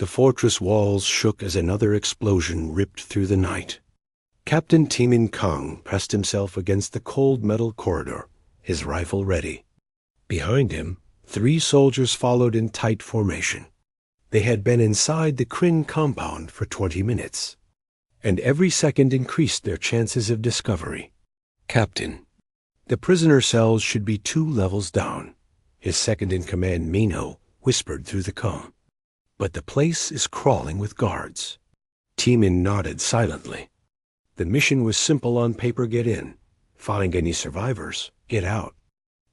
The fortress walls shook as another explosion ripped through the night. Captain Timin Kang pressed himself against the cold metal corridor, his rifle ready. Behind him, 3 soldiers followed in tight formation. They had been inside the Kryn compound for 20 minutes, and every second increased their chances of discovery. Captain, the prisoner cells should be 2 levels down, his second-in-command Minho whispered through the comm. But the place is crawling with guards. Timin nodded silently. The mission was simple on paper: get in, find any survivors, get out.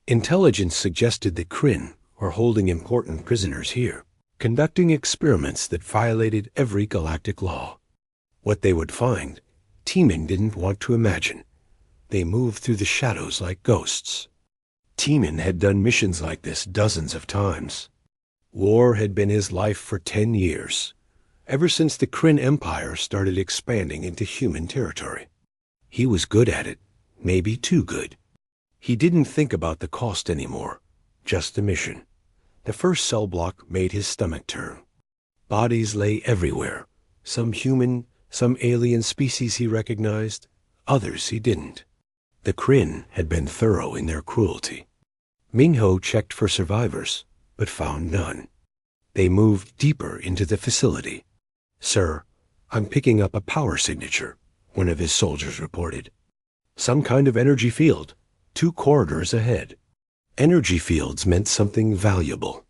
Intelligence suggested that Kryn were holding important prisoners here, conducting experiments that violated every galactic law. What they would find, Timin didn't want to imagine. They moved through the shadows like ghosts. Timin had done missions like this dozens of times. War had been his life for 10 years, ever since the Kryn Empire started expanding into human territory. He was good at it, maybe too good. He didn't think about the cost anymore, just the mission. The first cell block made his stomach turn. Bodies lay everywhere, some human, some alien species he recognized, others he didn't. The Kryn had been thorough in their cruelty. Minho checked for survivors, but found none. They moved deeper into the facility. "Sir, I'm picking up a power signature," one of his soldiers reported. "Some kind of energy field, 2 corridors ahead." Energy fields meant something valuable.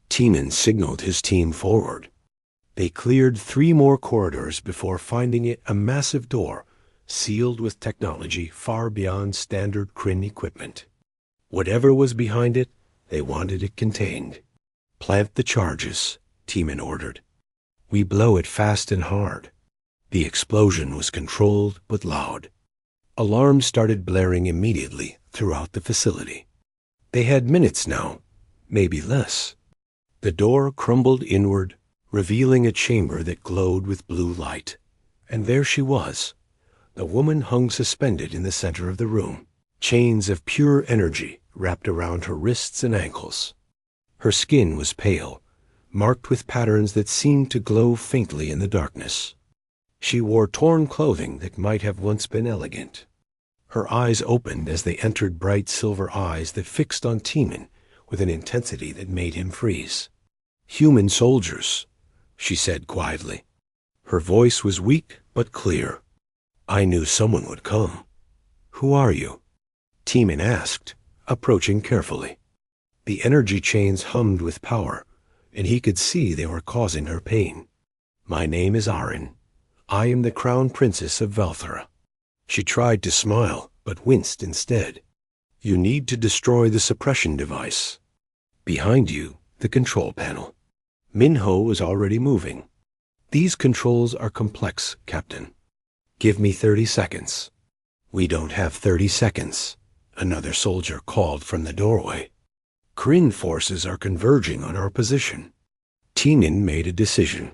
Timin signaled his team forward. They cleared 3 more corridors before finding it a massive door, sealed with technology far beyond standard Kryn equipment. Whatever was behind it, they wanted it contained. "Plant the charges," Timin ordered. "We blow it fast and hard." The explosion was controlled but loud. Alarms started blaring immediately throughout the facility. They had minutes now, maybe less. The door crumbled inward, revealing a chamber that glowed with blue light. And there she was. The woman hung suspended in the center of the room, chains of pure energy wrapped around her wrists and ankles. Her skin was pale, marked with patterns that seemed to glow faintly in the darkness. She wore torn clothing that might have once been elegant. Her eyes opened as they entered bright silver eyes that fixed on Timin with an intensity that made him freeze. "Human soldiers," she said quietly. Her voice was weak but clear. "I knew someone would come." "Who are you?" Timin asked, approaching carefully. The energy chains hummed with power, and he could see they were causing her pain. "My name is Arin. I am the Crown Princess of Valthera." She tried to smile, but winced instead. "You need to destroy the suppression device." Behind you, the control panel. Minho was already moving. "These controls are complex, Captain. Give me 30 seconds. "We don't have 30 seconds, another soldier called from the doorway. "Kryn forces are converging on our position." Timin made a decision.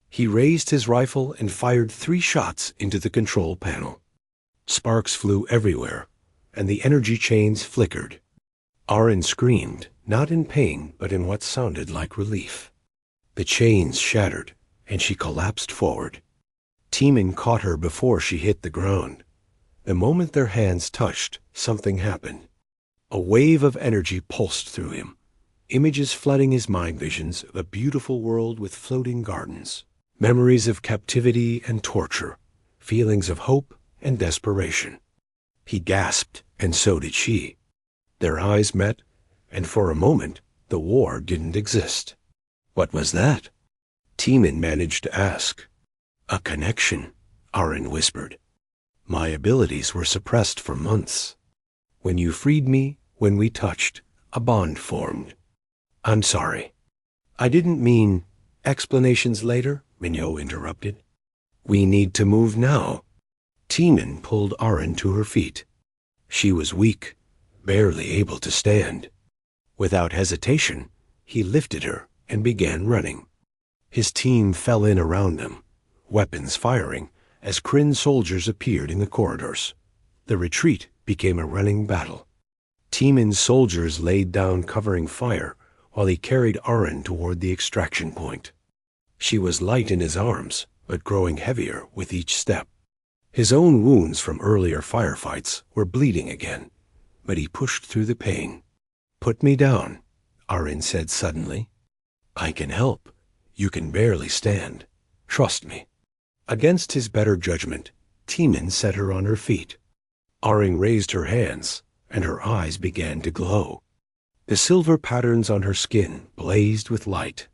He raised his rifle and fired 3 shots into the control panel. Sparks flew everywhere, and the energy chains flickered. Arin screamed, not in pain, but in what sounded like relief. The chains shattered, and she collapsed forward. Timin caught her before she hit the ground. The moment their hands touched, something happened. A wave of energy pulsed through him, images flooding his mind visions of a beautiful world with floating gardens, memories of captivity and torture, feelings of hope and desperation. He gasped, and so did she. Their eyes met, and for a moment, the war didn't exist. "What was that?" Timin managed to ask. "A connection," Arin whispered. "My abilities were suppressed for months. When you freed me, when we touched, a bond formed." "I'm sorry." "I didn't mean—" "Explanations later," Minho interrupted. "We need to move now." Timin pulled Arin to her feet. She was weak, barely able to stand. Without hesitation, he lifted her and began running. His team fell in around them, weapons firing as Kryn soldiers appeared in the corridors. The retreat became a running battle. Timin's soldiers laid down covering fire while he carried Arin toward the extraction point. She was light in his arms, but growing heavier with each step. His own wounds from earlier firefights were bleeding again, but he pushed through the pain. "Put me down," Arin said suddenly. "I can help. You can barely stand. Trust me." Against his better judgment, Timin set her on her feet. Arin raised her hands, and her eyes began to glow. The silver patterns on her skin blazed with light.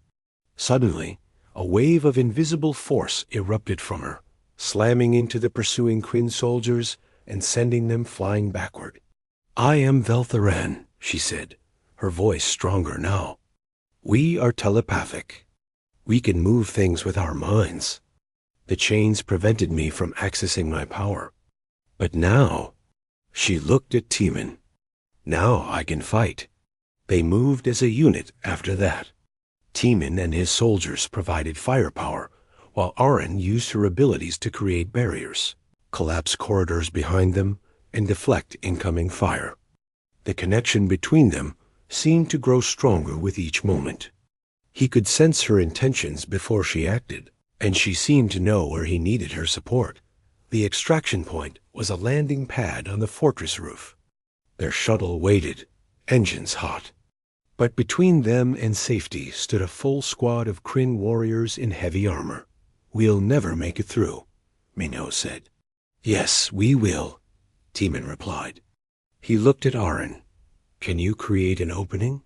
Suddenly, a wave of invisible force erupted from her, slamming into the pursuing Kryn soldiers and sending them flying backward. "I am Veltharan," she said, her voice stronger now. "We are telepathic. We can move things with our minds. The chains prevented me from accessing my power. But now," she looked at Timin, "now I can fight." They moved as a unit after that. Timin and his soldiers provided firepower, while Arin used her abilities to create barriers, collapse corridors behind them, and deflect incoming fire. The connection between them seemed to grow stronger with each moment. He could sense her intentions before she acted, and she seemed to know where he needed her support. The extraction point was a landing pad on the fortress roof. Their shuttle waited, engines hot. But between them and safety stood a full squad of Kryn warriors in heavy armor. "We'll never make it through," Minot said. "Yes, we will," Timin replied. He looked at Arin. "Can you create an opening?"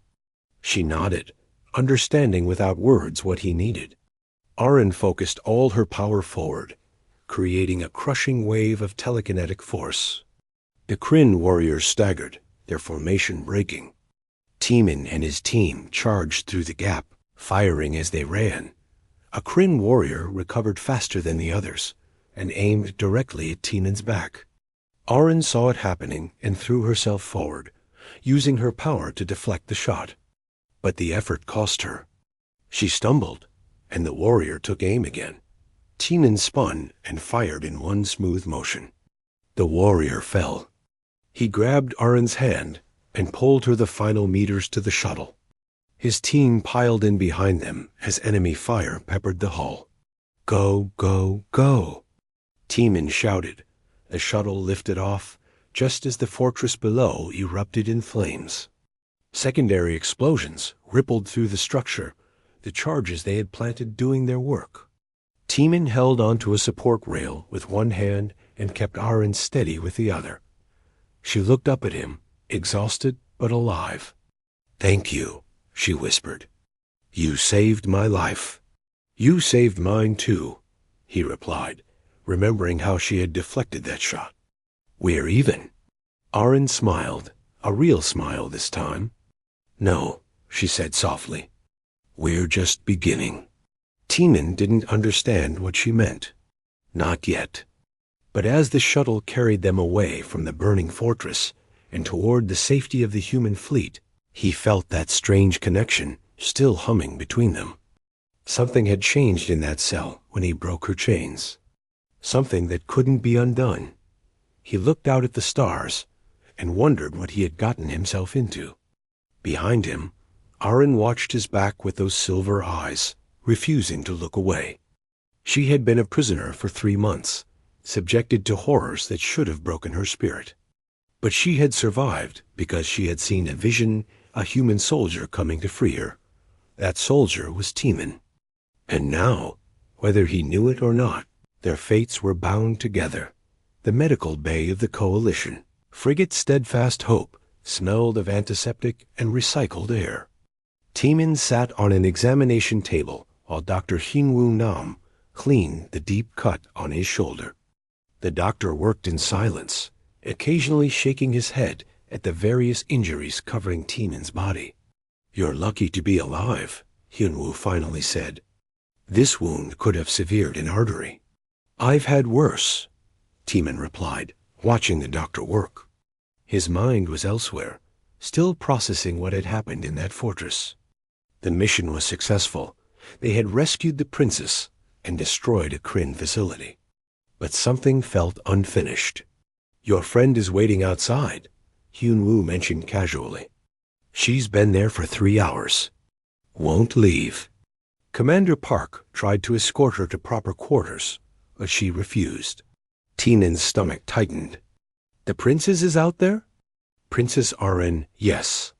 She nodded, understanding without words what he needed. Arin focused all her power forward, creating a crushing wave of telekinetic force. The Kryn warriors staggered, their formation breaking. Timin and his team charged through the gap, firing as they ran. A Kryn warrior recovered faster than the others and aimed directly at Timin's back. Arin saw it happening and threw herself forward, using her power to deflect the shot. But the effort cost her. She stumbled, and the warrior took aim again. Timin spun and fired in one smooth motion. The warrior fell. He grabbed Arin's hand and pulled her the final meters to the shuttle. His team piled in behind them as enemy fire peppered the hull. "Go, go, go!" Timin shouted. The shuttle lifted off, just as the fortress below erupted in flames. Secondary explosions rippled through the structure, the charges they had planted doing their work. Timin held onto a support rail with one hand and kept Arin steady with the other. She looked up at him, exhausted but alive. "Thank you," she whispered. "You saved my life." "You saved mine too," he replied, remembering how she had deflected that shot. "We're even." Arin smiled, a real smile this time. "No," she said softly. "We're just beginning." Timin didn't understand what she meant. Not yet. But as the shuttle carried them away from the burning fortress and toward the safety of the human fleet, he felt that strange connection still humming between them. Something had changed in that cell when he broke her chains. Something that couldn't be undone. He looked out at the stars and wondered what he had gotten himself into. Behind him, Arin watched his back with those silver eyes, refusing to look away. She had been a prisoner for 3 months, subjected to horrors that should have broken her spirit. But she had survived because she had seen a vision, a human soldier coming to free her. That soldier was Timin. And now, whether he knew it or not, their fates were bound together. The medical bay of the Coalition, frigate Steadfast Hope, smelled of antiseptic and recycled air. Timin sat on an examination table while Dr. Hinwoo Nam cleaned the deep cut on his shoulder. The doctor worked in silence, occasionally shaking his head at the various injuries covering Timin's body. "You're lucky to be alive," Hinwoo finally said. "This wound could have severed an artery." "I've had worse," Timin replied, watching the doctor work. His mind was elsewhere, still processing what had happened in that fortress. The mission was successful. They had rescued the princess and destroyed a Kryn facility. But something felt unfinished. "Your friend is waiting outside," Hyun-woo mentioned casually. "She's been there for 3 hours. Won't leave." Commander Park tried to escort her to proper quarters, but she refused. Teenan's stomach tightened. The princess is out there? Princess RN, yes.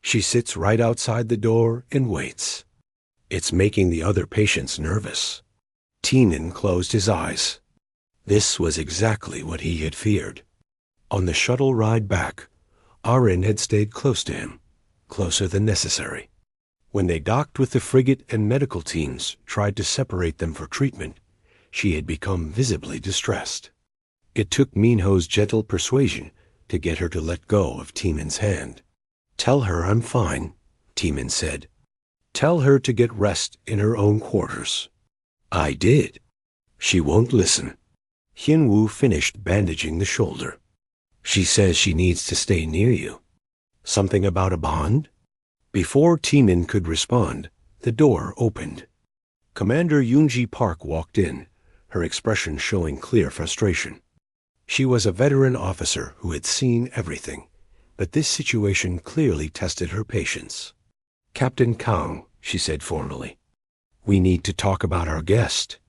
She sits right outside the door and waits. It's making the other patients nervous. Teenan closed his eyes. This was exactly what he had feared. On the shuttle ride back, RN had stayed close to him, closer than necessary. When they docked with the frigate and medical teams tried to separate them for treatment, she had become visibly distressed. It took Minho's gentle persuasion to get her to let go of Tieman's hand. "Tell her I'm fine," Tiemann said. "Tell her to get rest in her own quarters." I did. She won't listen. Hyunwoo finished bandaging the shoulder. She says she needs to stay near you. Something about a bond? Before Tiemann could respond, the door opened. Commander Yoonji Park walked in, her expression showing clear frustration. She was a veteran officer who had seen everything, but this situation clearly tested her patience. "Captain Kang," she said formally, "we need to talk about our guest.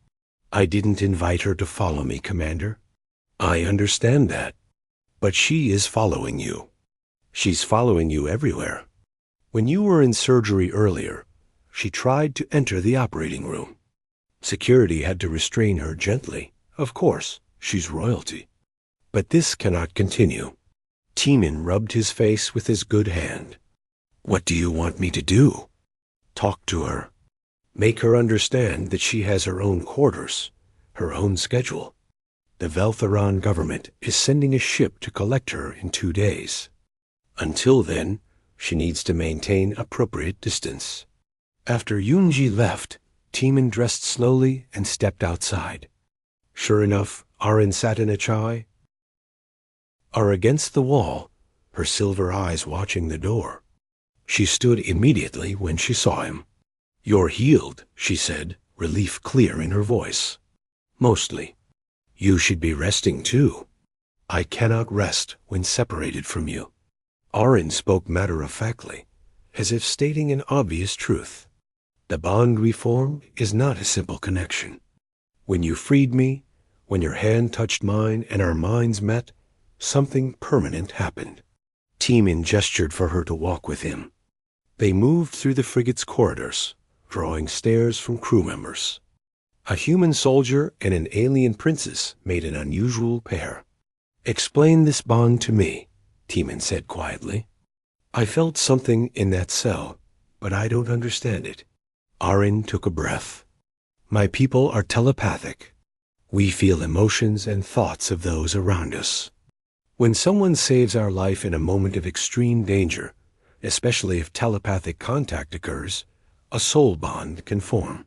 I didn't invite her to follow me, Commander. I understand that. But she is following you. She's following you everywhere. When you were in surgery earlier, she tried to enter the operating room. Security had to restrain her gently. Of course, she's royalty. But this cannot continue." Tiemann rubbed his face with his good hand. "What do you want me to do?" "Talk to her. Make her understand that she has her own quarters, her own schedule. The Veltheron government is sending a ship to collect her in 2 days. Until then, she needs to maintain appropriate distance." After Yoonji left, Tiemann dressed slowly and stepped outside. Sure enough, Arin sat in a chai against the wall, her silver eyes watching the door. She stood immediately when she saw him. "You're healed," she said, relief clear in her voice. "Mostly. You should be resting too." "I cannot rest when separated from you." Arin spoke matter-of-factly, as if stating an obvious truth. "The bond we formed is not a simple connection. When you freed me, when your hand touched mine and our minds met, something permanent happened." Tiemann gestured for her to walk with him. They moved through the frigate's corridors, drawing stares from crew members. A human soldier and an alien princess made an unusual pair. "Explain this bond to me," Tiemann said quietly. "I felt something in that cell, but I don't understand it." Arin took a breath. "My people are telepathic. We feel emotions and thoughts of those around us. When someone saves our life in a moment of extreme danger, especially if telepathic contact occurs, a soul bond can form.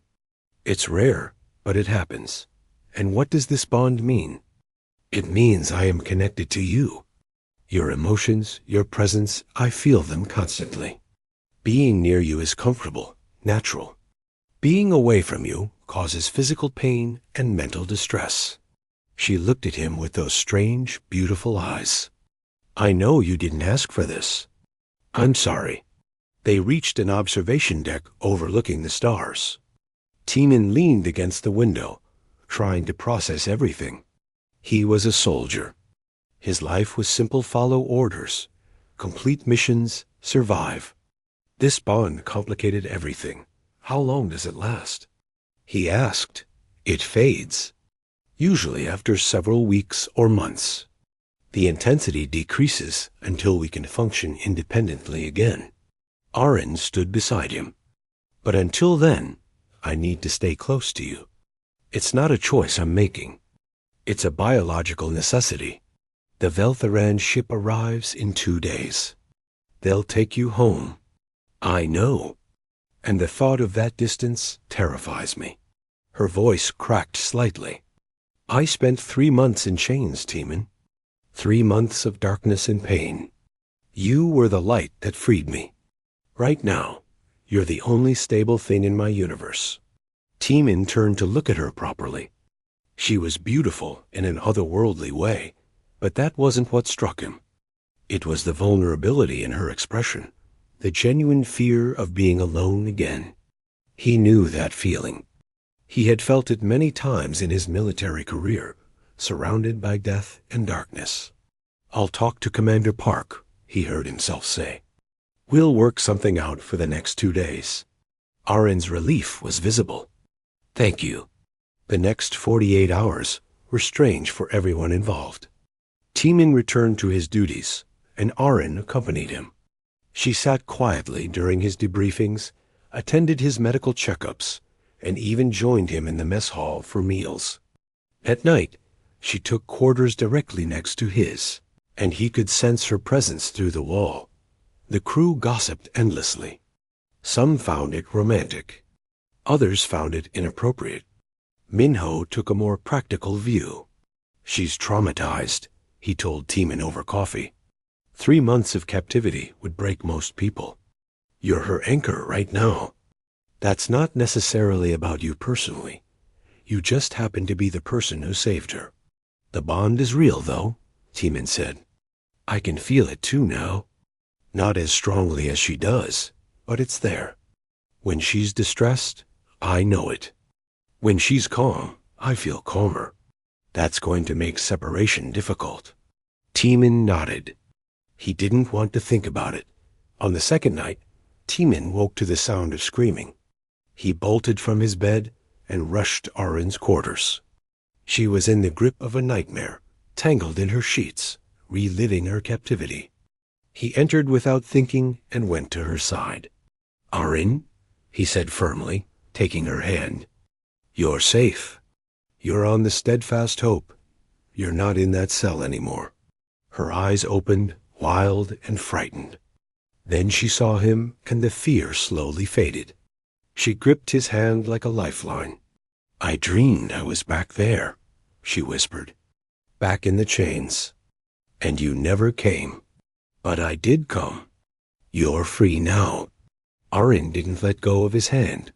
It's rare, but it happens. And what does this bond mean? It means I am connected to you. Your emotions, your presence, I feel them constantly. Being near you is comfortable, natural. Being away from you causes physical pain and mental distress." She looked at him with those strange, beautiful eyes. "I know you didn't ask for this. I'm sorry." They reached an observation deck overlooking the stars. Tiemann leaned against the window, trying to process everything. He was a soldier. His life was simple: follow orders, complete missions, survive. This bond complicated everything. How long does it last? He asked. It fades. Usually after several weeks or months. The intensity decreases until we can function independently again. Arin stood beside him. "But until then, I need to stay close to you. It's not a choice I'm making. It's a biological necessity. The Veltheran ship arrives in 2 days. They'll take you home. I know. And the thought of that distance terrifies me." Her voice cracked slightly. "I spent 3 months in chains, Tiemann. 3 months of darkness and pain. You were the light that freed me. Right now, you're the only stable thing in my universe." Tiemann turned to look at her properly. She was beautiful in an otherworldly way, but that wasn't what struck him. It was the vulnerability in her expression, the genuine fear of being alone again. He knew that feeling. He had felt it many times in his military career, surrounded by death and darkness. "I'll talk to Commander Park," he heard himself say. "We'll work something out for the next 2 days." Arin's relief was visible. "Thank you." The next 48 hours were strange for everyone involved. Teeman returned to his duties, and Arin accompanied him. She sat quietly during his debriefings, attended his medical checkups, and even joined him in the mess hall for meals. At night, she took quarters directly next to his, and he could sense her presence through the wall. The crew gossiped endlessly. Some found it romantic. Others found it inappropriate. Minho took a more practical view. "She's traumatized," he told Teeman over coffee. 3 months of captivity would break most people. "You're her anchor right now. That's not necessarily about you personally. You just happen to be the person who saved her." "The bond is real, though," Teeman said. "I can feel it too now. Not as strongly as she does, but it's there. When she's distressed, I know it. When she's calm, I feel calmer. That's going to make separation difficult." Teeman nodded. He didn't want to think about it. On the second night, Teeman woke to the sound of screaming. He bolted from his bed and rushed to Arin's quarters. She was in the grip of a nightmare, tangled in her sheets, reliving her captivity. He entered without thinking and went to her side. "Arin," he said firmly, taking her hand. "You're safe. You're on the Steadfast Hope. You're not in that cell anymore." Her eyes opened, wild and frightened. Then she saw him, and the fear slowly faded. She gripped his hand like a lifeline. "I dreamed I was back there," she whispered. "Back in the chains. And you never came. But I did come. You're free now." Arin didn't let go of his hand.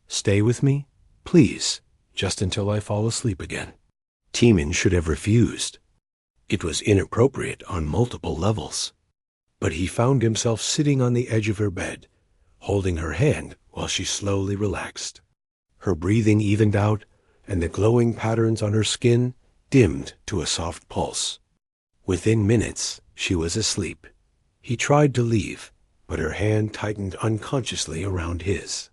"Stay with me, please, just until I fall asleep again." Teeman should have refused. It was inappropriate on multiple levels. But he found himself sitting on the edge of her bed, holding her hand while she slowly relaxed. Her breathing evened out, and the glowing patterns on her skin dimmed to a soft pulse. Within minutes, she was asleep. He tried to leave, but her hand tightened unconsciously around his.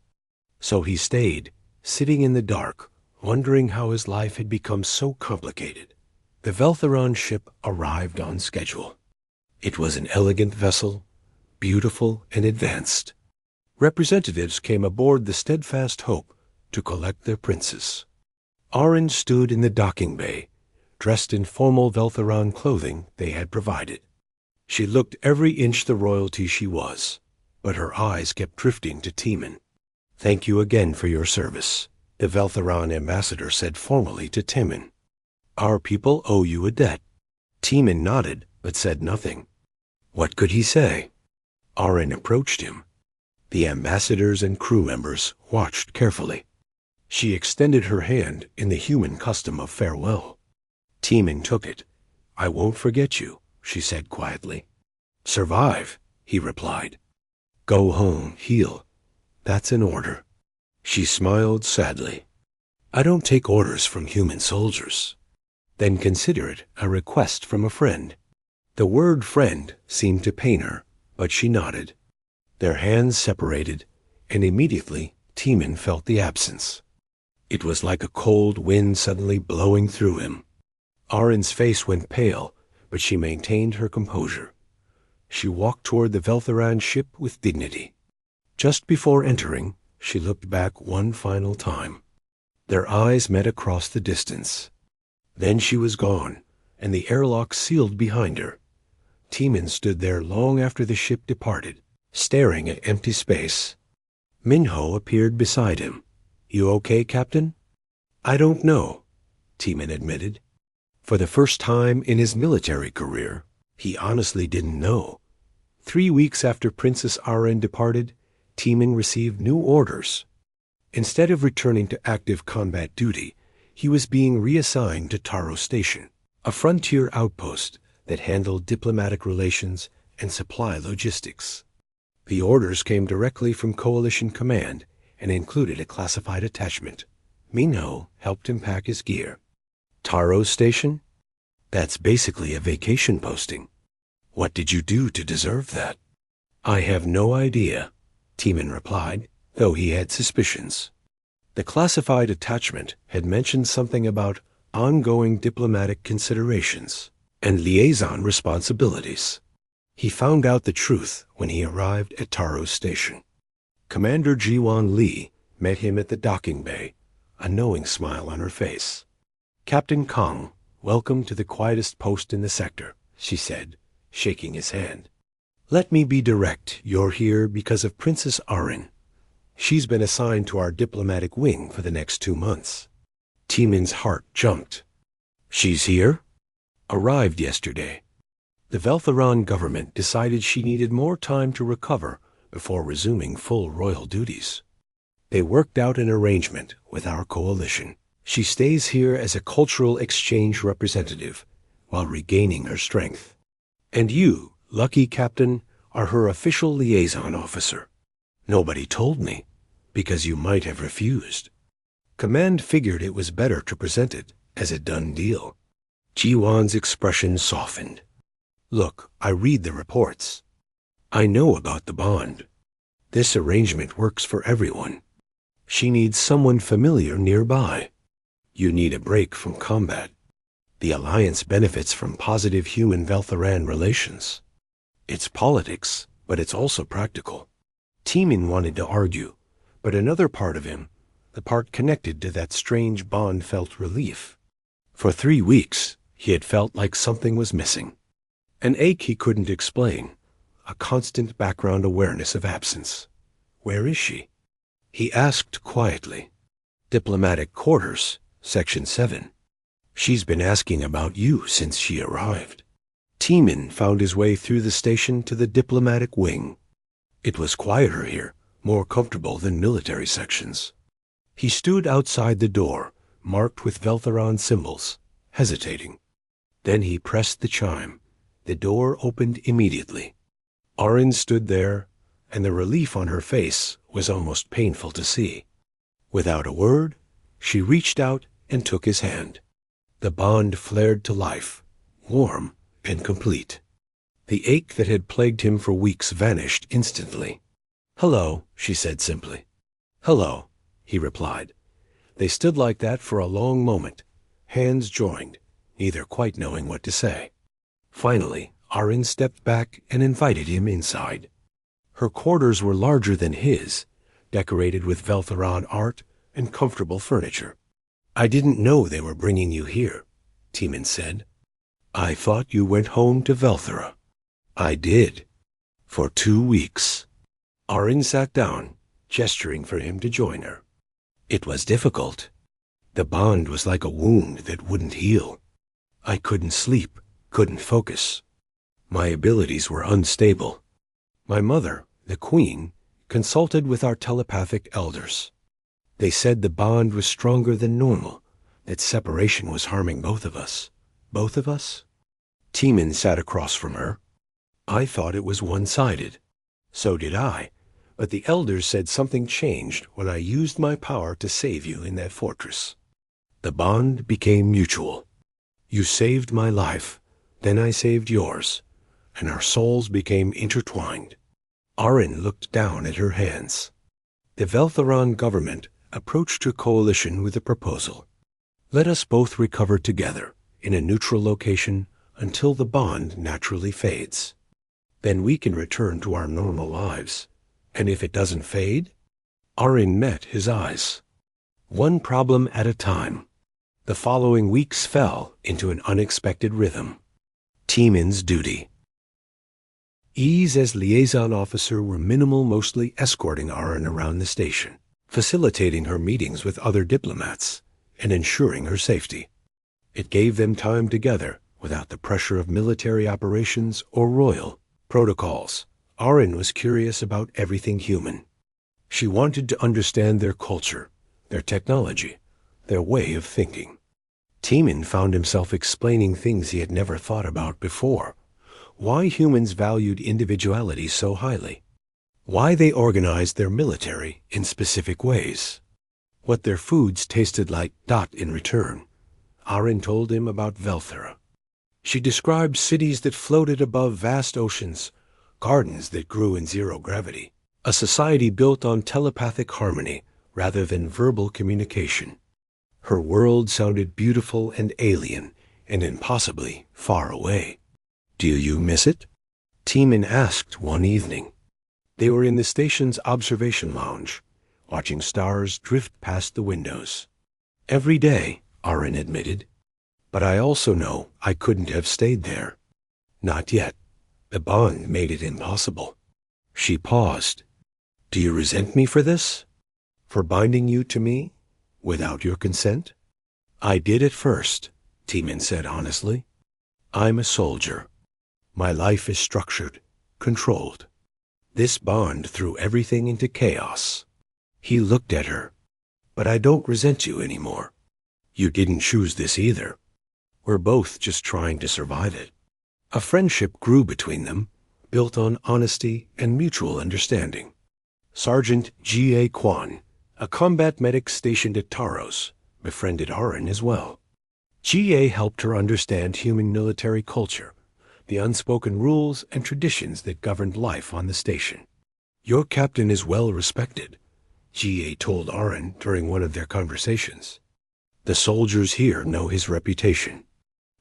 So he stayed, sitting in the dark, wondering how his life had become so complicated. The Veltheron ship arrived on schedule. It was an elegant vessel, beautiful and advanced. Representatives came aboard the Steadfast Hope to collect their princess. Arin stood in the docking bay, dressed in formal Veltheron clothing they had provided. She looked every inch the royalty she was, but her eyes kept drifting to Teeman. "Thank you again for your service," the Veltheron ambassador said formally to Teeman. "Our people owe you a debt." Teeman nodded, but said nothing. What could he say? Arin approached him. The ambassadors and crew members watched carefully. She extended her hand in the human custom of farewell. Teeman took it. "I won't forget you," she said quietly. "Survive," he replied. "Go home, heal. That's an order." She smiled sadly. "I don't take orders from human soldiers." "Then consider it a request from a friend." The word friend seemed to pain her, but she nodded. Their hands separated, and immediately Teeman felt the absence. It was like a cold wind suddenly blowing through him. Arin's face went pale, but she maintained her composure. She walked toward the Veltheran ship with dignity. Just before entering, she looked back one final time. Their eyes met across the distance. Then she was gone, and the airlock sealed behind her. Teeman stood there long after the ship departed, staring at empty space. Minho appeared beside him. "You okay, Captain?" "I don't know," Teeman admitted. For the first time in his military career, he honestly didn't know. 3 weeks after Princess Arin departed, Teeman received new orders. Instead of returning to active combat duty, he was being reassigned to Taro Station, a frontier outpost that handled diplomatic relations and supply logistics. The orders came directly from Coalition Command and included a classified attachment. Minho helped him pack his gear. Taro Station? That's basically a vacation posting. What did you do to deserve that? I have no idea, Teeman replied, though he had suspicions. The classified attachment had mentioned something about ongoing diplomatic considerations and liaison responsibilities. He found out the truth when he arrived at Taro Station. Commander Jiwon Lee met him at the docking bay, a knowing smile on her face. Captain Kong, welcome to the quietest post in the sector, she said, shaking his hand. Let me be direct. You're here because of Princess Arin. She's been assigned to our diplomatic wing for the next 2 months. Teeman's heart jumped. She's here? Arrived yesterday. The Veltheron government decided she needed more time to recover before resuming full royal duties. They worked out an arrangement with our coalition. She stays here as a cultural exchange representative while regaining her strength. And you, lucky captain, are her official liaison officer. Nobody told me, because you might have refused. Command figured it was better to present it as a done deal. Jiwon's expression softened. Look, I read the reports. I know about the bond. This arrangement works for everyone. She needs someone familiar nearby. You need a break from combat. The Alliance benefits from positive human-Veltheran relations. It's politics, but it's also practical. Teeman wanted to argue, but another part of him, the part connected to that strange bond, felt relief. For 3 weeks, he had felt like something was missing. An ache he couldn't explain, a constant background awareness of absence. Where is she? He asked quietly. Diplomatic quarters, Section 7. She's been asking about you since she arrived. Teeman found his way through the station to the diplomatic wing. It was quieter here, more comfortable than military sections. He stood outside the door, marked with Veltheron symbols, hesitating. Then he pressed the chime. The door opened immediately. Arin stood there, and the relief on her face was almost painful to see. Without a word, she reached out and took his hand. The bond flared to life, warm and complete. The ache that had plagued him for weeks vanished instantly. Hello, she said simply. Hello, he replied. They stood like that for a long moment, hands joined, neither quite knowing what to say. Finally, Arin stepped back and invited him inside. Her quarters were larger than his, decorated with Veltheron art and comfortable furniture. I didn't know they were bringing you here, Teeman said. I thought you went home to Velthera. I did. For 2 weeks. Arin sat down, gesturing for him to join her. It was difficult. The bond was like a wound that wouldn't heal. I couldn't sleep, couldn't focus. My abilities were unstable. My mother, the Queen, consulted with our telepathic elders. They said the bond was stronger than normal, that separation was harming both of us. Both of us? Teeman sat across from her. I thought it was one-sided. So did I, but the elders said something changed when I used my power to save you in that fortress. The bond became mutual. You saved my life, then I saved yours, and our souls became intertwined. Arin looked down at her hands. The Veltheron government approached her coalition with a proposal. Let us both recover together in a neutral location until the bond naturally fades. Then we can return to our normal lives. And if it doesn't fade? Arin met his eyes. One problem at a time. The following weeks fell into an unexpected rhythm. Teeman's duty. E's as liaison officer were minimal, mostly escorting Arin around the station, facilitating her meetings with other diplomats, and ensuring her safety. It gave them time together without the pressure of military operations or royal protocols. Arin was curious about everything human. She wanted to understand their culture, their technology, their way of thinking. Teeman found himself explaining things he had never thought about before. Why humans valued individuality so highly. why they organized their military in specific ways, what their foods tasted like. In return, Arin told him about Velthera. She described cities that floated above vast oceans, gardens that grew in zero gravity, a society built on telepathic harmony rather than verbal communication. Her world sounded beautiful and alien and impossibly far away. "Do you miss it?" Teeman asked one evening. They were in the station's observation lounge, watching stars drift past the windows. "Every day," Arin admitted. "But I also know I couldn't have stayed there. Not yet. The bond made it impossible." She paused. "Do you resent me for this? For binding you to me without your consent?" "I did at first," Teeman said honestly. "I'm a soldier. My life is structured, controlled. This bond threw everything into chaos." He looked at her. "But I don't resent you anymore. You didn't choose this either. We're both just trying to survive it." A friendship grew between them, built on honesty and mutual understanding. Sergeant G.A. Kwan, a combat medic stationed at Taros, befriended Arin as well. G.A. helped her understand human military culture, the unspoken rules and traditions that governed life on the station. "Your captain is well respected," G.A. told Arin during one of their conversations. "The soldiers here know his reputation.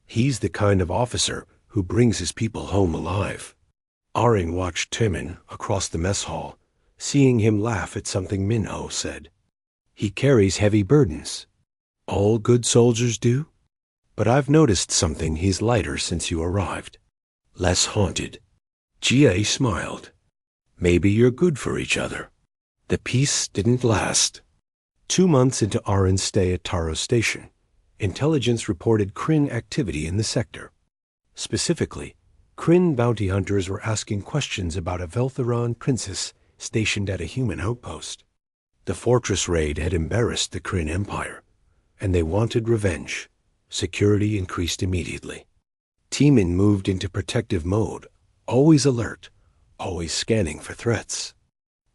He's the kind of officer who brings his people home alive." Arin watched Timon across the mess hall, seeing him laugh at something Minho said. "He carries heavy burdens. All good soldiers do. But I've noticed something. He's lighter since you arrived. Less haunted." G.A. smiled. "Maybe you're good for each other." The peace didn't last. 2 months into Arin's stay at Taros Station, intelligence reported Kryn activity in the sector. Specifically, Kryn bounty hunters were asking questions about a Veltheron princess stationed at a human outpost. The fortress raid had embarrassed the Kryn Empire, and they wanted revenge. Security increased immediately. Teeman moved into protective mode, always alert, always scanning for threats.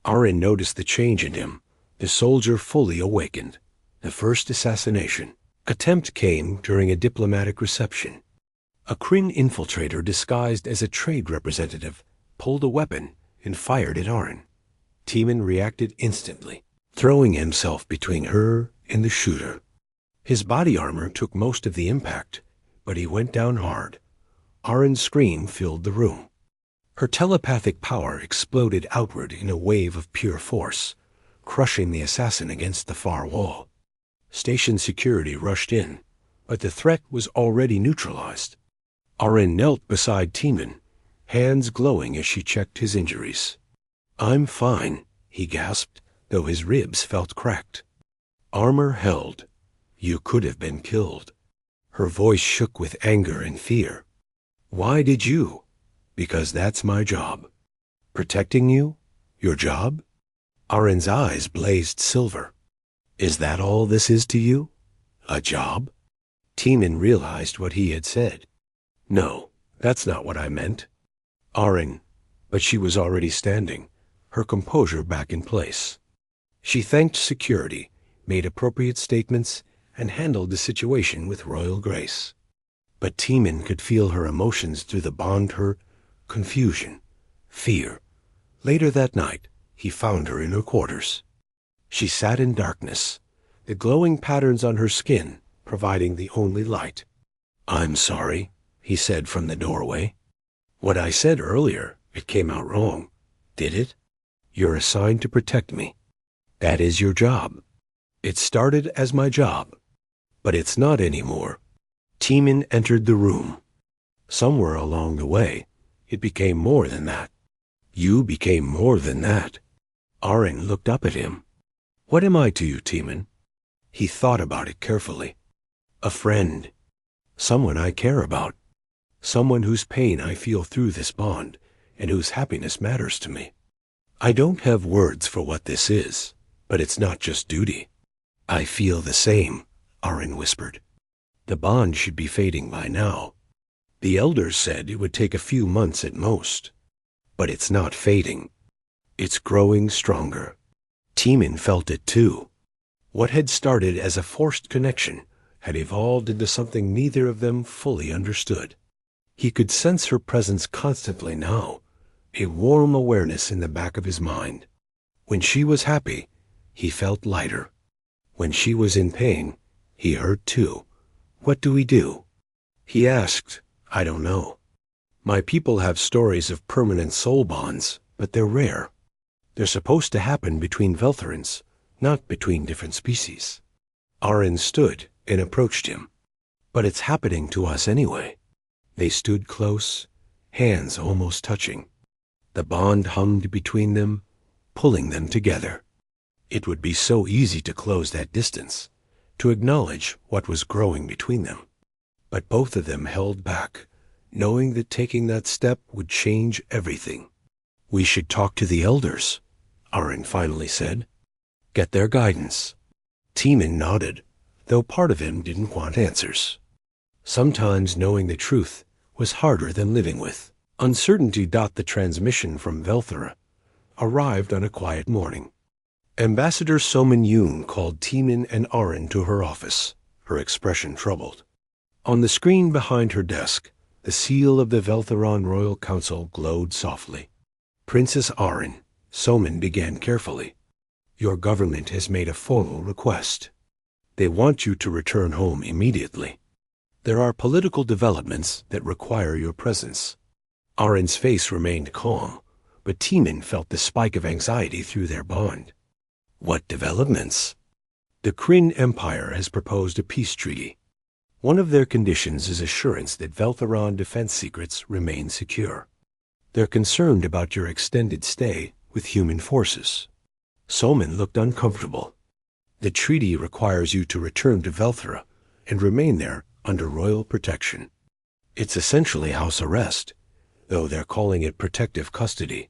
Arin noticed the change in him, the soldier fully awakened. The first assassination attempt came during a diplomatic reception. A Kryn infiltrator disguised as a trade representative pulled a weapon and fired at Arin. Teeman reacted instantly, throwing himself between her and the shooter. His body armor took most of the impact, but he went down hard. Arin's scream filled the room. Her telepathic power exploded outward in a wave of pure force, crushing the assassin against the far wall. Station security rushed in, but the threat was already neutralized. Arin knelt beside Teeman, hands glowing as she checked his injuries. "I'm fine," he gasped, though his ribs felt cracked. "Armor held. You could have been killed." Her voice shook with anger and fear. "Why did you?" "Because that's my job." "Protecting you? Your job?" Arin's eyes blazed silver. "Is that all this is to you? A job?" Teeman realized what he had said. "No, that's not what I meant." Arin, but she was already standing, her composure back in place. She thanked security, made appropriate statements, and handled the situation with royal grace. But Teeman could feel her emotions through the bond, her confusion, fear. Later that night, he found her in her quarters. She sat in darkness, the glowing patterns on her skin providing the only light. "I'm sorry," he said from the doorway. "What I said earlier, it came out wrong. Did it? You're assigned to protect me. That is your job. It started as my job, but it's not anymore." Teeman entered the room. Somewhere along the way, it became more than that. You became more than that. Arin looked up at him. "What am I to you, Teeman?" He thought about it carefully. "A friend. Someone I care about. Someone whose pain I feel through this bond, and whose happiness matters to me. I don't have words for what this is, but it's not just duty." "I feel the same," Arin whispered. "The bond should be fading by now. The elders said it would take a few months at most. But it's not fading. It's growing stronger. Teeman felt it too. What had started as a forced connection had evolved into something neither of them fully understood. He could sense her presence constantly now, a warm awareness in the back of his mind. When she was happy, he felt lighter. When she was in pain, he hurt too. What do we do? He asked. I don't know. My people have stories of permanent soul bonds, but they're rare. They're supposed to happen between Veltherans, not between different species. Arin stood and approached him. But it's happening to us anyway. They stood close, hands almost touching. The bond hummed between them, pulling them together. It would be so easy to close that distance, to acknowledge what was growing between them. But both of them held back, knowing that taking that step would change everything. We should talk to the elders, Arin finally said. Get their guidance. Teeman nodded, though part of him didn't want answers. Sometimes knowing the truth was harder than living with. Uncertainty. The transmission from Velthera arrived on a quiet morning. Ambassador Somin Yoon called Teeman and Arin to her office, her expression troubled. On the screen behind her desk, the seal of the Veltheron Royal Council glowed softly. Princess Arin, Somin began carefully. Your government has made a formal request. They want you to return home immediately. There are political developments that require your presence. Arin's face remained calm, but Teeman felt the spike of anxiety through their bond. What developments? The Kryn Empire has proposed a peace treaty. One of their conditions is assurance that Veltheron defense secrets remain secure. They're concerned about your extended stay with human forces. Somin looked uncomfortable. The treaty requires you to return to Velthera and remain there under royal protection. It's essentially house arrest, though they're calling it protective custody.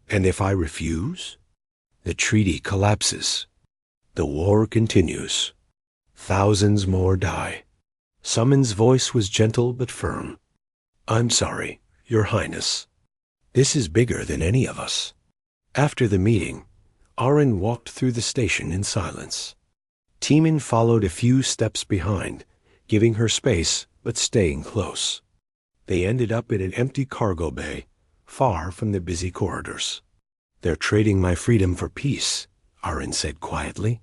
And if I refuse? The treaty collapses. The war continues. Thousands more die. Somin's voice was gentle but firm. I'm sorry, Your Highness. This is bigger than any of us. After the meeting, Arin walked through the station in silence. Teeman followed a few steps behind, giving her space but staying close. They ended up in an empty cargo bay, far from the busy corridors. They're trading my freedom for peace, Arin said quietly.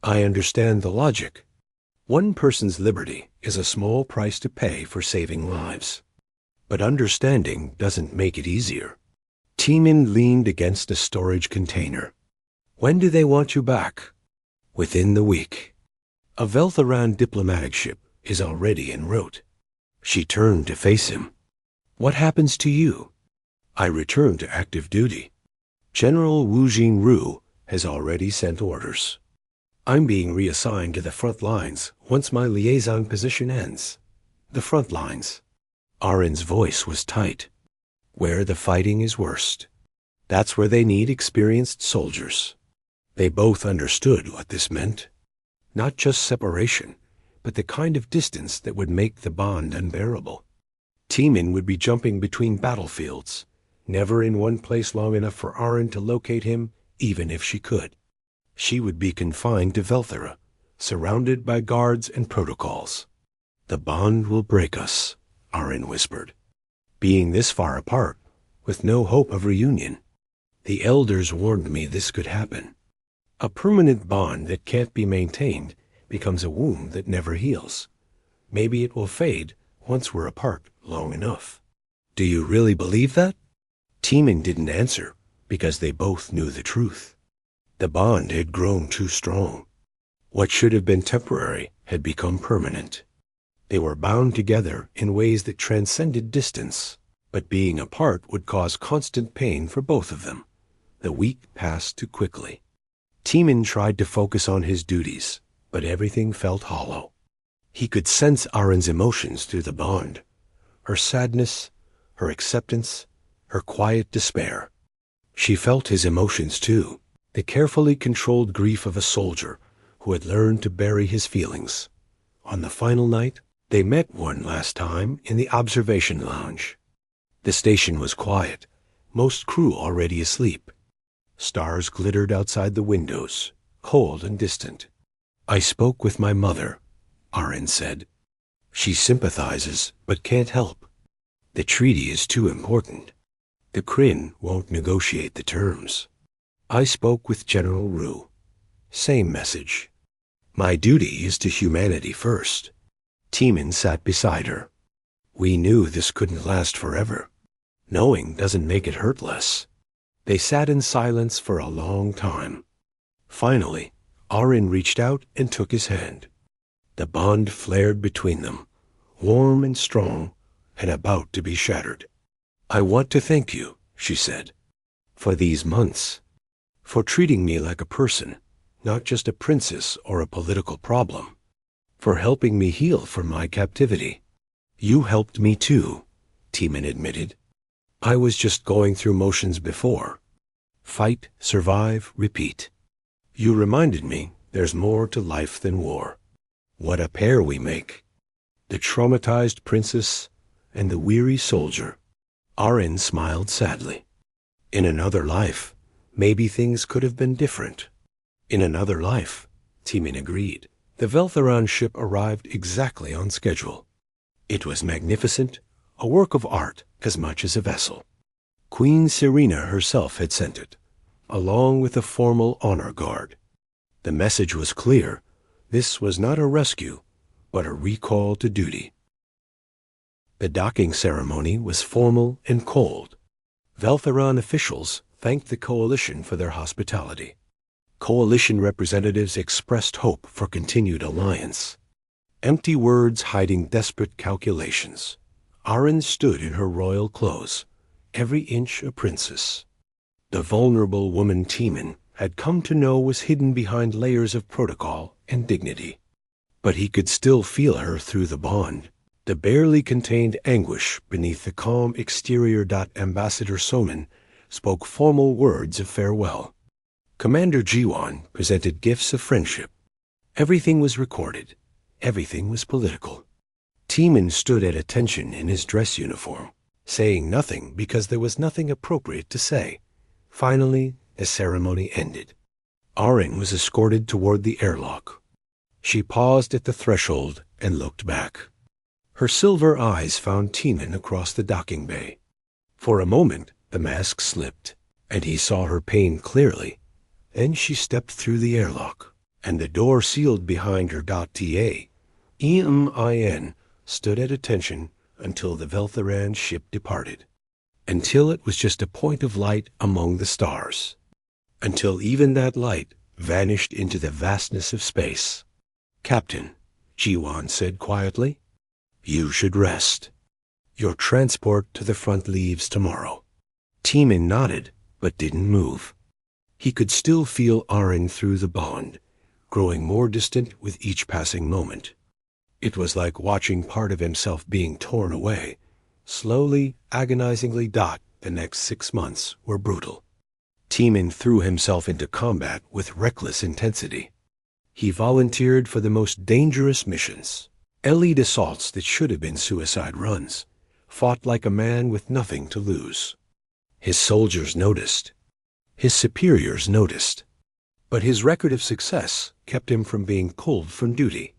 I understand the logic. One person's liberty is a small price to pay for saving lives. But understanding doesn't make it easier. Teeman leaned against a storage container. When do they want you back? Within the week. A Veltheran diplomatic ship is already en route. She turned to face him. What happens to you? I return to active duty. General Wu Jingru has already sent orders. I'm being reassigned to the front lines once my liaison position ends. The front lines. Arin's voice was tight. Where the fighting is worst. That's where they need experienced soldiers. They both understood what this meant. Not just separation, but the kind of distance that would make the bond unbearable. Teeman would be jumping between battlefields, never in one place long enough for Arin to locate him, even if she could. She would be confined to Velthera, surrounded by guards and protocols. The bond will break us, Arin whispered. Being this far apart, with no hope of reunion. The elders warned me this could happen. A permanent bond that can't be maintained becomes a wound that never heals. Maybe it will fade once we're apart long enough. Do you really believe that? Teeman didn't answer because they both knew the truth. The bond had grown too strong. What should have been temporary had become permanent. They were bound together in ways that transcended distance, but being apart would cause constant pain for both of them. The week passed too quickly. Teeman tried to focus on his duties, but everything felt hollow. He could sense Arin's emotions through the bond. Her sadness, her acceptance, her quiet despair. She felt his emotions too, the carefully controlled grief of a soldier who had learned to bury his feelings. On the final night, they met one last time in the observation lounge. The station was quiet, most crew already asleep. Stars glittered outside the windows, cold and distant. "I spoke with my mother," Arin said. "She sympathizes, but can't help. The treaty is too important. The Kryn won't negotiate the terms. I spoke with General Rue. Same message. My duty is to humanity first." Teeman sat beside her. "We knew this couldn't last forever. Knowing doesn't make it hurt less." They sat in silence for a long time. Finally, Arin reached out and took his hand. The bond flared between them, warm and strong, and about to be shattered. "I want to thank you," she said, "for these months, for treating me like a person, not just a princess or a political problem, for helping me heal from my captivity." "You helped me too," Teeman admitted. "I was just going through motions before. Fight, survive, repeat. You reminded me there's more to life than war. What a pair we make. The traumatized princess and the weary soldier." Arin smiled sadly. "In another life, maybe things could have been different." "In another life," Teeman agreed. The Veltheron ship arrived exactly on schedule. It was magnificent, a work of art as much as a vessel. Queen Serena herself had sent it, along with a formal honor guard. The message was clear. This was not a rescue, but a recall to duty. The docking ceremony was formal and cold. Veltheron officials thanked the Coalition for their hospitality. Coalition representatives expressed hope for continued alliance. Empty words hiding desperate calculations. Arin stood in her royal clothes, every inch a princess. The vulnerable woman Teeman had come to know was hidden behind layers of protocol and dignity. But he could still feel her through the bond, the barely contained anguish beneath the calm exterior. Ambassador Soman spoke formal words of farewell. Commander Jiwan presented gifts of friendship. Everything was recorded. Everything was political. Teeman stood at attention in his dress uniform, saying nothing because there was nothing appropriate to say. Finally, the ceremony ended. Arin was escorted toward the airlock. She paused at the threshold and looked back. Her silver eyes found Teeman across the docking bay. For a moment, the mask slipped, and he saw her pain clearly. Then she stepped through the airlock, and the door sealed behind her. EMIN stood at attention until the Veltheran ship departed. Until it was just a point of light among the stars. Until even that light vanished into the vastness of space. "Captain," Jiwan said quietly, "you should rest. Your transport to the front leaves tomorrow." Teeman nodded, but didn't move. He could still feel Arin through the bond, growing more distant with each passing moment. It was like watching part of himself being torn away. Slowly, agonizingly. The next 6 months were brutal. Teeman threw himself into combat with reckless intensity. He volunteered for the most dangerous missions, elite assaults that should have been suicide runs, fought like a man with nothing to lose. His soldiers noticed. His superiors noticed. But his record of success kept him from being pulled from duty.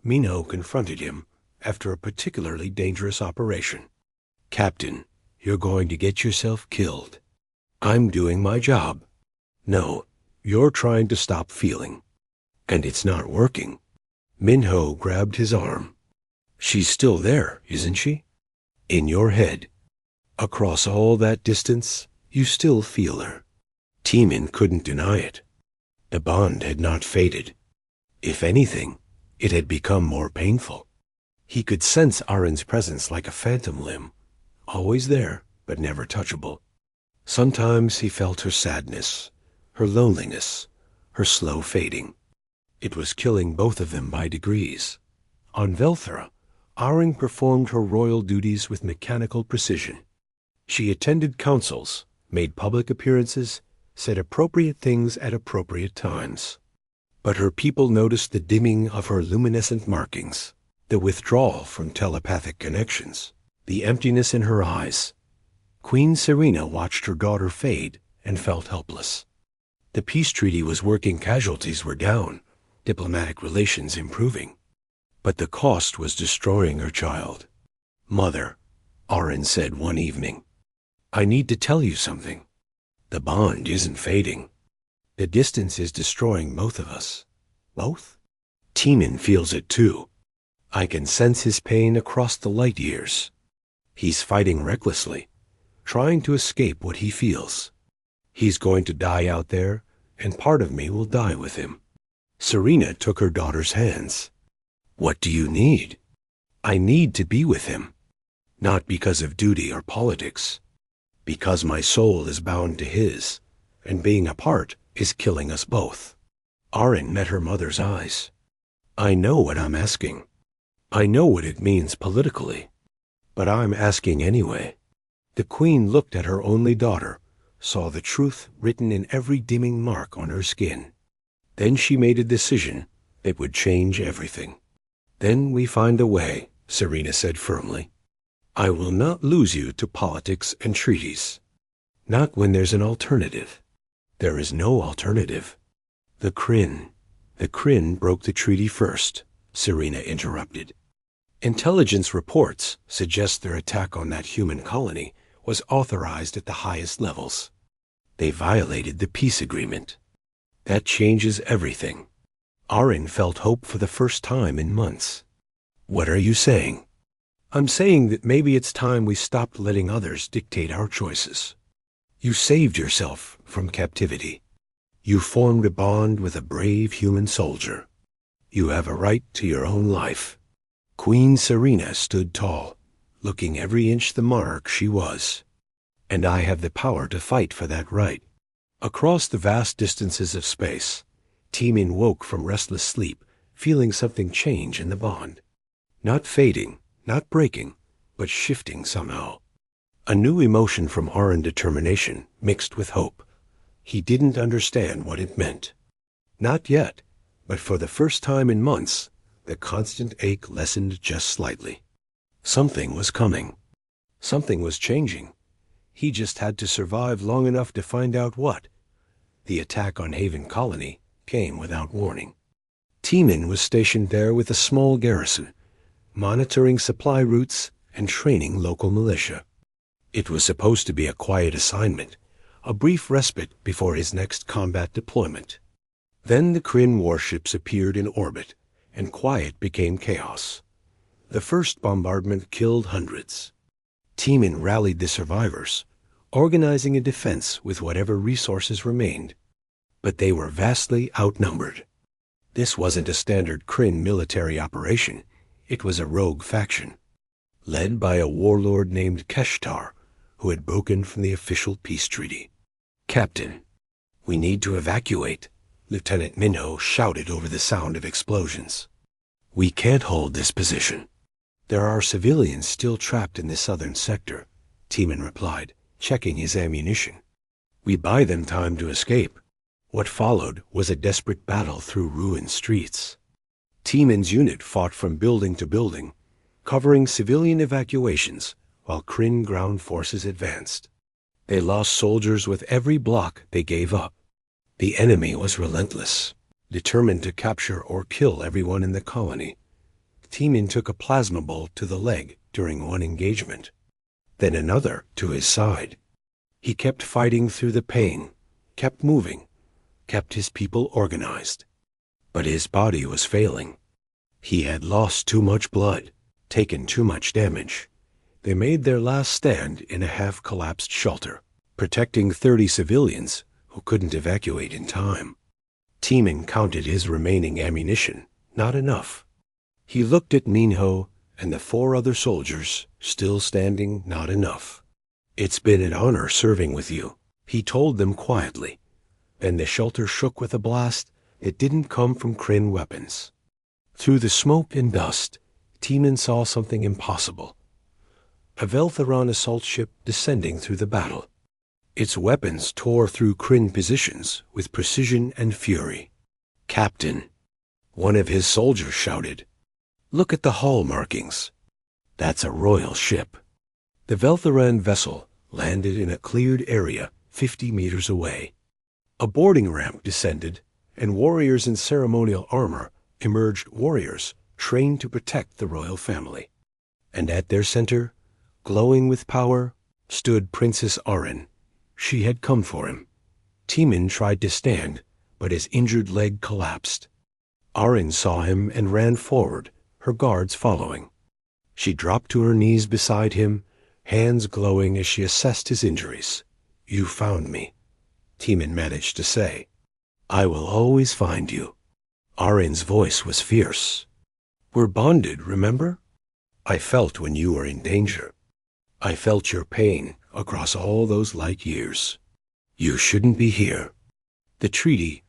Minho confronted him after a particularly dangerous operation. "Captain, you're going to get yourself killed." "I'm doing my job." "No, you're trying to stop feeling. And it's not working." Minho grabbed his arm. "She's still there, isn't she? In your head. Across all that distance, you still feel her." Teeman couldn't deny it. The bond had not faded. If anything, it had become more painful. He could sense Arin's presence like a phantom limb, always there, but never touchable. Sometimes he felt her sadness, her loneliness, her slow fading. It was killing both of them by degrees. On Velthera, Arin performed her royal duties with mechanical precision. She attended councils, made public appearances, said appropriate things at appropriate times. But her people noticed the dimming of her luminescent markings, the withdrawal from telepathic connections, the emptiness in her eyes. Queen Serena watched her daughter fade and felt helpless. The peace treaty was working, casualties were down, diplomatic relations improving. But the cost was destroying her child. "Mother," Arin said one evening, "I need to tell you something. The bond isn't fading. The distance is destroying both of us." "Both?" "Teeman feels it too. I can sense his pain across the light years. He's fighting recklessly, trying to escape what he feels. He's going to die out there, and part of me will die with him." Serena took her daughter's hands. "What do you need?" "I need to be with him. Not because of duty or politics. Because my soul is bound to his, and being apart is killing us both." Arin met her mother's eyes. "I know what I'm asking. I know what it means politically. But I'm asking anyway." The queen looked at her only daughter, saw the truth written in every dimming mark on her skin. Then she made a decision that would change everything. "Then we find a way," Serena said firmly. "I will not lose you to politics and treaties. Not when there's an alternative." "There is no alternative." The Kryn broke the treaty first," Serena interrupted. "Intelligence reports suggest their attack on that human colony was authorized at the highest levels. They violated the peace agreement. That changes everything." Arin felt hope for the first time in months. "What are you saying?" "I'm saying that maybe it's time we stopped letting others dictate our choices. You saved yourself from captivity. You formed a bond with a brave human soldier. You have a right to your own life." Queen Serena stood tall, looking every inch the monarch she was. "And I have the power to fight for that right." Across the vast distances of space, Teeman woke from restless sleep, feeling something change in the bond. Not fading, not breaking, but shifting somehow. A new emotion from Arin, determination mixed with hope. He didn't understand what it meant. Not yet, but for the first time in months, the constant ache lessened just slightly. Something was coming. Something was changing. He just had to survive long enough to find out what. The attack on Haven Colony came without warning. Teeman was stationed there with a small garrison, monitoring supply routes and training local militia. It was supposed to be a quiet assignment, a brief respite before his next combat deployment. Then the Kryn warships appeared in orbit, and quiet became chaos. The first bombardment killed hundreds. Teeman rallied the survivors, organizing a defense with whatever resources remained. But they were vastly outnumbered. This wasn't a standard Kryn military operation. It was a rogue faction, led by a warlord named Keshtar, who had broken from the official peace treaty. "Captain, we need to evacuate," Lieutenant Minho shouted over the sound of explosions. "We can't hold this position." "There are civilians still trapped in the southern sector," Teeman replied, checking his ammunition. "We buy them time to escape." What followed was a desperate battle through ruined streets. Teeman's unit fought from building to building, covering civilian evacuations while Kryn ground forces advanced. They lost soldiers with every block they gave up. The enemy was relentless, determined to capture or kill everyone in the colony. Teeman took a plasma bolt to the leg during one engagement, then another to his side. He kept fighting through the pain, kept moving, kept his people organized. But his body was failing. He had lost too much blood, taken too much damage. They made their last stand in a half-collapsed shelter, protecting 30 civilians who couldn't evacuate in time. Teeman counted his remaining ammunition. Not enough. He looked at Minho and the 4 other soldiers, still standing. Not enough. "It's been an honor serving with you," he told them quietly. Then the shelter shook with a blast that didn't come from Kryn weapons. Through the smoke and dust, Teeman saw something impossible. A Veltheron assault ship descending through the battle. Its weapons tore through Kryn positions with precision and fury. "Captain," one of his soldiers shouted, "look at the hull markings. That's a royal ship." The Veltheran vessel landed in a cleared area 50 meters away. A boarding ramp descended, and warriors in ceremonial armor emerged, warriors trained to protect the royal family. And at their center, glowing with power, stood Princess Arin. She had come for him. Timon tried to stand, but his injured leg collapsed. Arin saw him and ran forward, her guards following. She dropped to her knees beside him, hands glowing as she assessed his injuries. "You found me," Timon managed to say. "I will always find you." Arin's voice was fierce. "We're bonded, remember? I felt when you were in danger. I felt your pain across all those light years. You shouldn't be here. The treaty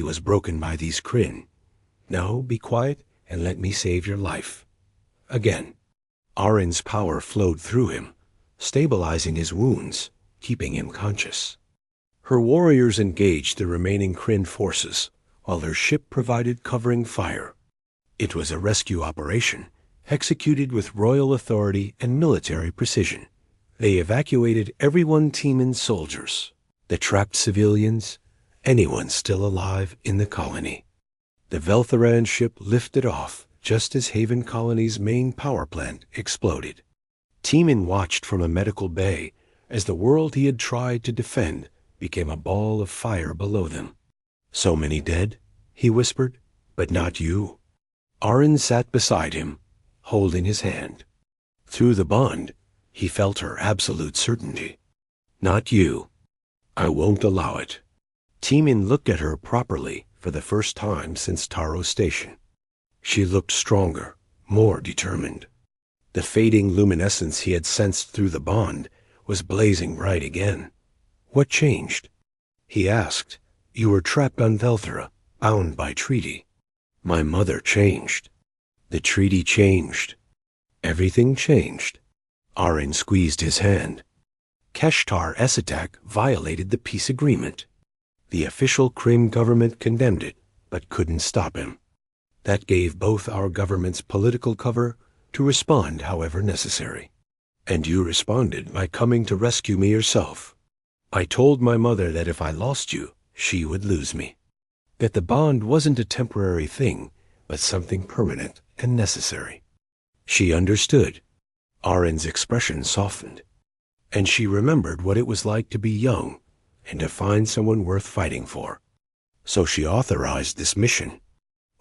was broken by these Kryn. Now be quiet and let me save your life." Again, Arin's power flowed through him, stabilizing his wounds, keeping him conscious. Her warriors engaged the remaining Kryn forces, while her ship provided covering fire. It was a rescue operation, executed with royal authority and military precision. They evacuated everyone Timon's soldiers, the trapped civilians, anyone still alive in the colony. The Veltheran ship lifted off just as Haven Colony's main power plant exploded. Timon watched from a medical bay as the world he had tried to defend became a ball of fire below them. "So many dead," he whispered, "but not you." Arin sat beside him, holding his hand. Through the bond, he felt her absolute certainty. "Not you. I won't allow it." Timon looked at her properly for the first time since Taro Station. She looked stronger, more determined. The fading luminescence he had sensed through the bond was blazing bright again. "What changed?" he asked. "You were trapped on Velthera, bound by treaty." "My mother changed. The treaty changed. Everything changed." Arin squeezed his hand. Keshtar Esatak violated the peace agreement. The official Krim government condemned it, but couldn't stop him. That gave both our governments political cover to respond however necessary. And you responded by coming to rescue me yourself. I told my mother that if I lost you, she would lose me. That the bond wasn't a temporary thing, but something permanent and necessary. She understood. Arin's expression softened. And she remembered what it was like to be young and to find someone worth fighting for. So she authorized this mission.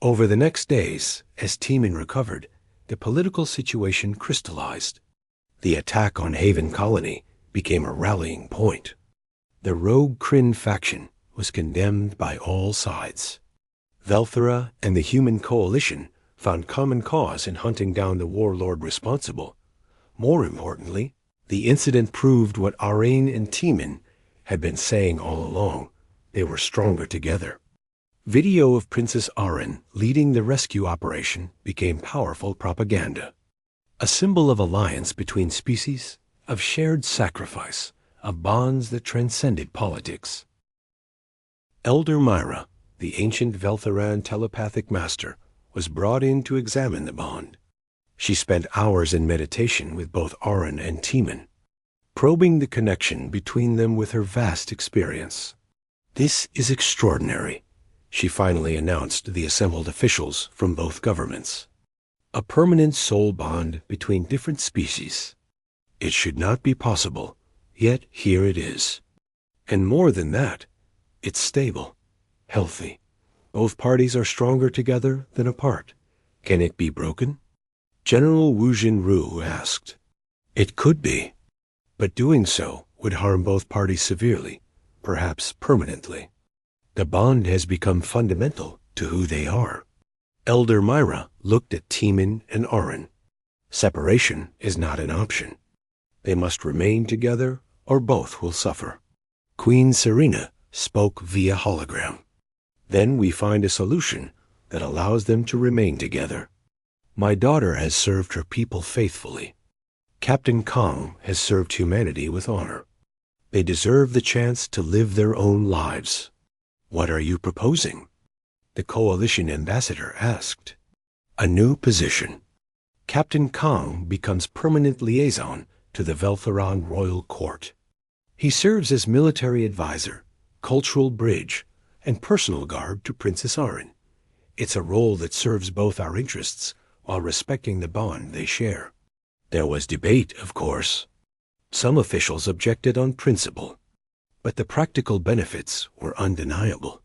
Over the next days, as Timon recovered, the political situation crystallized. The attack on Haven Colony became a rallying point. The rogue Kryn faction was condemned by all sides. Velthera and the Human Coalition found common cause in hunting down the warlord responsible. More importantly, the incident proved what Arin and Timon had been saying all along. They were stronger together. Video of Princess Arin leading the rescue operation became powerful propaganda. A symbol of alliance between species, of shared sacrifice, of bonds that transcended politics. Elder Myra, the ancient Veltheran telepathic master, was brought in to examine the bond. She spent hours in meditation with both Arin and Timon, probing the connection between them with her vast experience. "This is extraordinary," she finally announced to the assembled officials from both governments. "A permanent soul bond between different species. It should not be possible, yet here it is. And more than that, it's stable, healthy. Both parties are stronger together than apart. Can it be broken?" General Wu Jinru asked. "It could be, but doing so would harm both parties severely, perhaps permanently. The bond has become fundamental to who they are." Elder Myra looked at Timon and Arin. Separation is not an option. They must remain together or both will suffer. Queen Serena spoke via hologram. "Then we find a solution that allows them to remain together. My daughter has served her people faithfully. Captain Kong has served humanity with honor. They deserve the chance to live their own lives." "What are you proposing?" the coalition ambassador asked. "A new position. Captain Kong becomes permanent liaison to the Veltheran royal court. He serves as military advisor, cultural bridge, and personal guard to Princess Arin. It's a role that serves both our interests while respecting the bond they share. There was debate, of course. Some officials objected on principle, but the practical benefits were undeniable.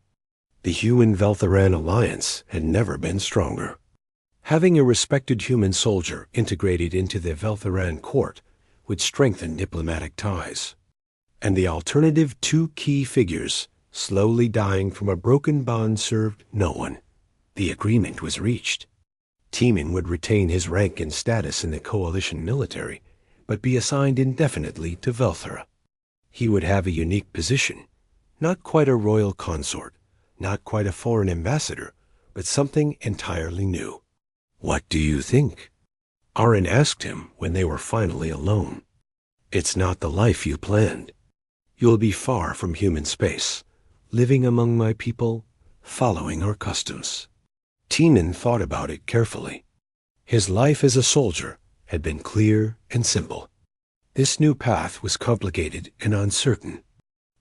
The human-Veltharan alliance had never been stronger. Having a respected human soldier integrated into the Veltharan court would strengthen diplomatic ties. And the alternative two key figures slowly dying from a broken bond served no one. The agreement was reached. Teeman would retain his rank and status in the coalition military, but be assigned indefinitely to Velthara. He would have a unique position, not quite a royal consort, not quite a foreign ambassador, but something entirely new. "What do you think?" Arin asked him when they were finally alone. "It's not the life you planned. You'll be far from human space, living among my people, following our customs." Teeman thought about it carefully. His life as a soldier had been clear and simple. This new path was complicated and uncertain.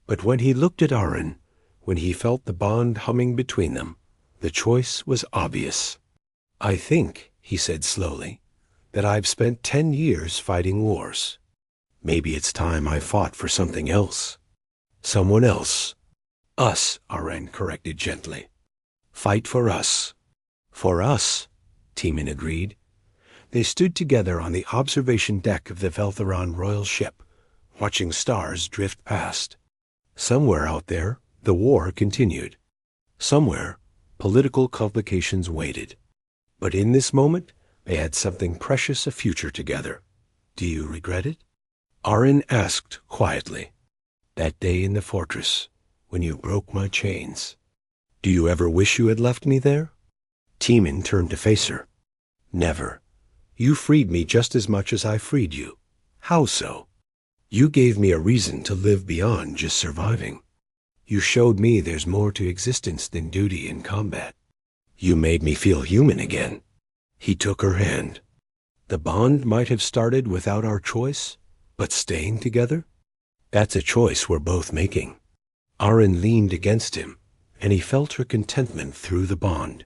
But when he looked at Arin, when he felt the bond humming between them, the choice was obvious. "I think," he said slowly, "that I've spent 10 years fighting wars. Maybe it's time I fought for something else. Someone else." "Us," Arin corrected gently. "Fight for us." "For us," Teeman agreed. They stood together on the observation deck of the Veltharan royal ship, watching stars drift past. Somewhere out there, the war continued. Somewhere, political complications waited. But in this moment, they had something precious a future together. "Do you regret it?" Arin asked quietly. "That day in the fortress, when you broke my chains. Do you ever wish you had left me there?" Teeman turned to face her. "Never. You freed me just as much as I freed you. How so?" "You gave me a reason to live beyond just surviving. You showed me there's more to existence than duty and combat. You made me feel human again." He took her hand. "The bond might have started without our choice, but staying together? That's a choice we're both making." Arin leaned against him, and he felt her contentment through the bond.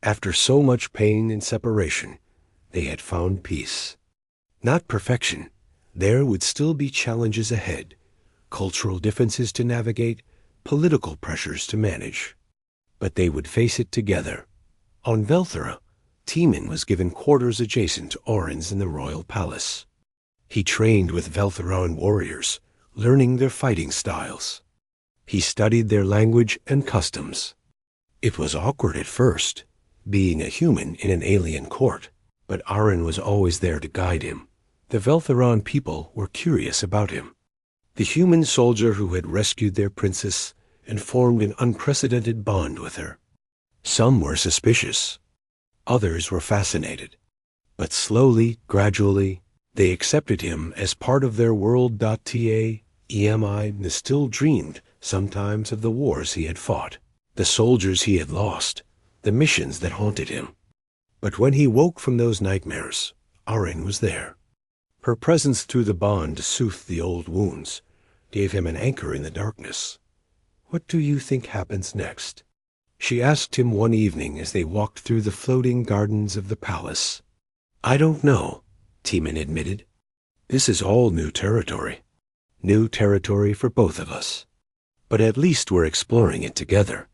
After so much pain and separation, they had found peace. Not perfection. There would still be challenges ahead, cultural differences to navigate, political pressures to manage. But they would face it together. On Velthara, Teeman was given quarters adjacent to Arin's in the royal palace. He trained with Veltharan warriors, learning their fighting styles. He studied their language and customs. It was awkward at first, being a human in an alien court, but Arin was always there to guide him. The Veltharan people were curious about him. The human soldier who had rescued their princess and formed an unprecedented bond with her. Some were suspicious. Others were fascinated. But slowly, gradually, they accepted him as part of their world. EMI still dreamed sometimes of the wars he had fought, the soldiers he had lost, the missions that haunted him. But when he woke from those nightmares, Arin was there. Her presence through the bond soothed the old wounds, gave him an anchor in the darkness. "What do you think happens next?" she asked him one evening as they walked through the floating gardens of the palace. "I don't know," Teeman admitted. "This is all new territory. New territory for both of us. But at least we're exploring it together."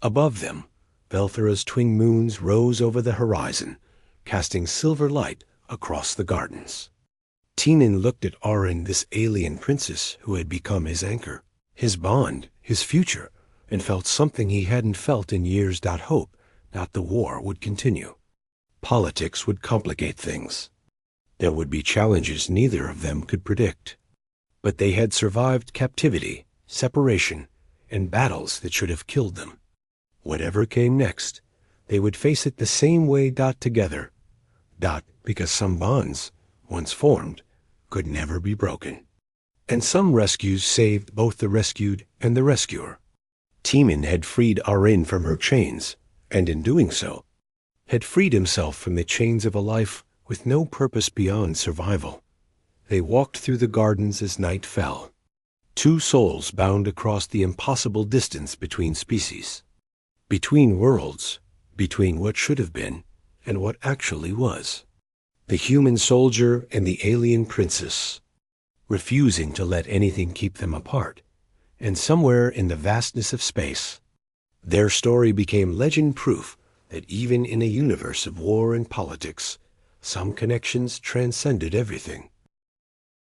Above them, Velthara's twin moons rose over the horizon, casting silver light across the gardens. Teeman looked at Arin, this alien princess who had become his anchor, his bond, his future, and felt something he hadn't felt in years. Hope that the war would continue. Politics would complicate things. There would be challenges neither of them could predict. But they had survived captivity, separation, and battles that should have killed them. Whatever came next, they would face it the same way. Together. Because some bonds, once formed, could never be broken. And some rescues saved both the rescued and the rescuer. Teeman had freed Arin from her chains, and in doing so, had freed himself from the chains of a life with no purpose beyond survival. They walked through the gardens as night fell. Two souls bound across the impossible distance between species, between worlds, between what should have been and what actually was. The human soldier and the alien princess, refusing to let anything keep them apart. And somewhere in the vastness of space, their story became legend proof that even in a universe of war and politics, some connections transcended everything.